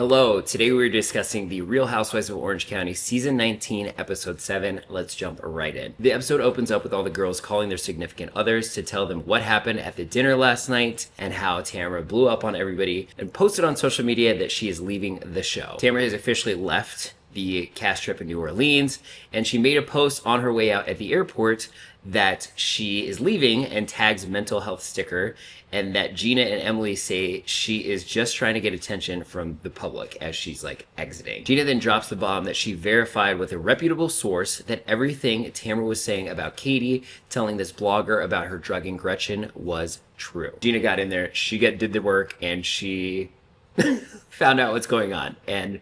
Hello, today we're discussing the Real Housewives of Orange County Season 19, Episode 7. Let's jump right in. The episode opens up with all the girls calling their significant others to tell them what happened at the dinner last night and how Tamara blew up on everybody and posted on social media that she is leaving the show. Tamara has officially left the cast trip in New Orleans, and she made a post on her way out at the airport that she is leaving and tags mental health sticker, and that Gina and Emily say she is just trying to get attention from the public as she's like exiting. Gina then drops the bomb that she verified with a reputable source that everything Tamara was saying about Katie telling this blogger about her drugging Gretchen was true. Gina got in there, did the work, and she found out what's going on, and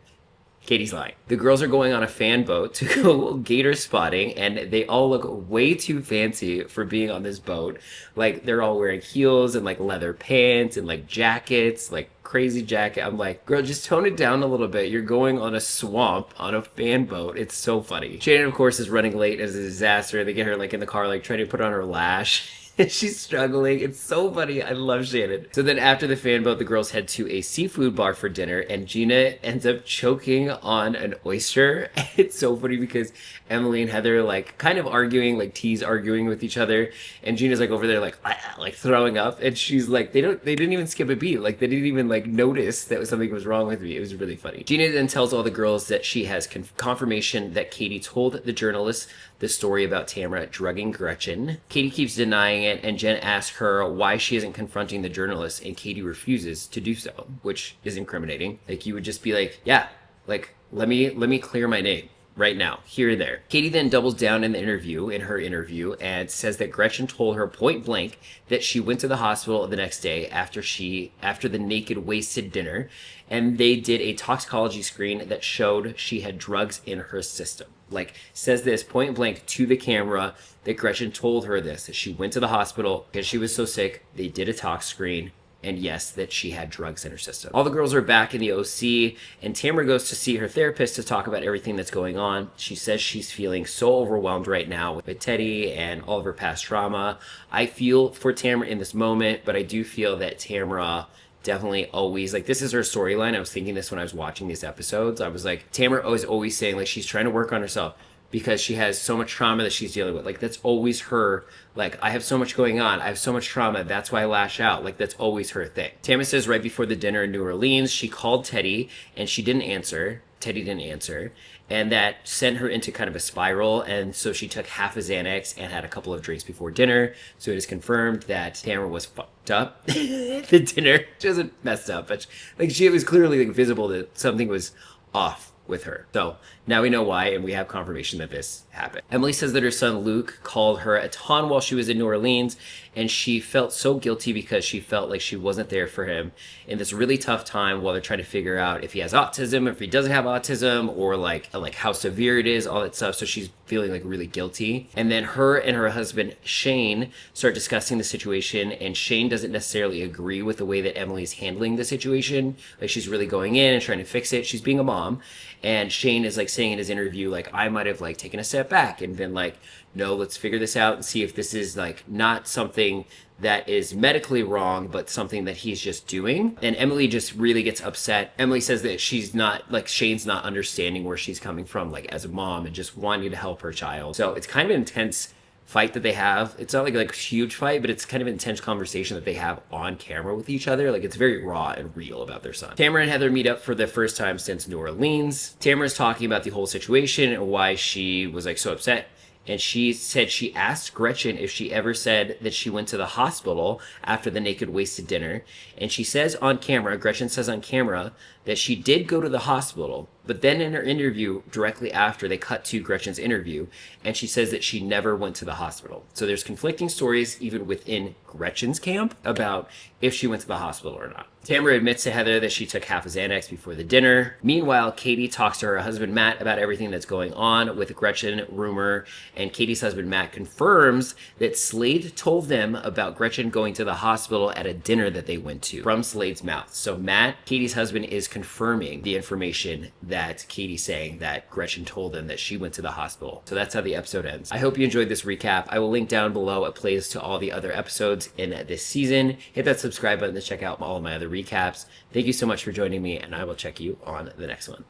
Katie's lying. The girls are going on a fan boat to go gator spotting, and they all look way too fancy for being on this boat. Like, they're all wearing heels and like leather pants and like jackets, like crazy jacket. I'm like, girl, just tone it down a little bit. You're going on a swamp on a fan boat. It's so funny. Shannon, of course, is running late as a disaster. They get her like in the car, like trying to put on her lash. She's struggling. It's so funny. I love Shannon. So then after the fan boat, the girls head to a seafood bar for dinner, and Gina ends up choking on an oyster. It's so funny because Emily and Heather like kind of arguing, like tease arguing with each other, and Gina's like over there like throwing up, and she's like they didn't even skip a beat. Like they didn't even like notice that something was wrong with me. It was really funny. Gina then tells all the girls that she has confirmation that Katie told the journalist the story about Tamara drugging Gretchen. Katie keeps denying it, and Jen asks her why she isn't confronting the journalist, and Katie refuses to do so, which is incriminating. Like, you would just be like, yeah, like, let me clear my name right now, here and there. Katie then doubles down in her interview, and says that Gretchen told her point blank that she went to the hospital the next day after the naked wasted dinner, and they did a toxicology screen that showed she had drugs in her system. Like, says this point blank to the camera that Gretchen told her this, that she went to the hospital because she was so sick. They did a tox screen, and yes, that she had drugs in her system. All the girls are back in the OC, and Tamara goes to see her therapist to talk about everything that's going on. She says she's feeling so overwhelmed right now with Teddy and all of her past trauma. I feel for Tamara in this moment, but I do feel that Tamara definitely always, like, this is her storyline. I was thinking this when I was watching these episodes. I was like, Tamara is always saying like she's trying to work on herself because she has so much trauma that she's dealing with. Like, that's always her, like, I have so much going on, I have so much trauma, that's why I lash out. Like, that's always her thing. Tamara says right before the dinner in New Orleans, she called Teddy and Teddy didn't answer, and that sent her into kind of a spiral, and so she took half a Xanax and had a couple of drinks before dinner. So it is confirmed that Tamara was fucked up. The dinner, she wasn't messed up, but like, she was clearly like visible that something was off with her. So now we know why, and we have confirmation that this happened. Emily says that her son Luke called her a ton while she was in New Orleans, and she felt so guilty because she felt like she wasn't there for him in this really tough time while they're trying to figure out if he has autism, if he doesn't have autism, or like how severe it is, all that stuff. So she's feeling like really guilty. And then her and her husband Shane start discussing the situation, and Shane doesn't necessarily agree with the way that Emily's handling the situation. Like, she's really going in and trying to fix it. She's being a mom. And Shane is like saying in his interview, like, I might have like taken a step back and been like, no, let's figure this out and see if this is like not something that is medically wrong, but something that he's just doing. And Emily just really gets upset. Emily says that she's not, like, Shane's not understanding where she's coming from, like, as a mom, and just wanting to help her child. So it's kind of an intense fight that they have. It's not like a huge fight, but it's kind of an intense conversation that they have on camera with each other. Like, it's very raw and real about their son. Tamara and Heather meet up for the first time since New Orleans. Tamara's talking about the whole situation and why she was like so upset. And she said she asked Gretchen if she ever said that she went to the hospital after the naked wasted dinner. And she says on camera, Gretchen says on camera, that she did go to the hospital. But then in her interview, directly after, they cut to Gretchen's interview, and she says that she never went to the hospital. So there's conflicting stories even within Gretchen's camp about if she went to the hospital or not. Tamara admits to Heather that she took half a Xanax before the dinner. Meanwhile, Katie talks to her husband Matt about everything that's going on with Gretchen rumor, and Katie's husband Matt confirms that Slade told them about Gretchen going to the hospital at a dinner that they went to, from Slade's mouth. So Matt, Katie's husband, is confirming the information that Katie's saying, that Gretchen told them that she went to the hospital. So that's how the episode ends. I hope you enjoyed this recap. I will link down below a playlist to all the other episodes in this season. Hit that subscribe button to check out all of my other recaps. Thank you so much for joining me, and I will check you on the next one.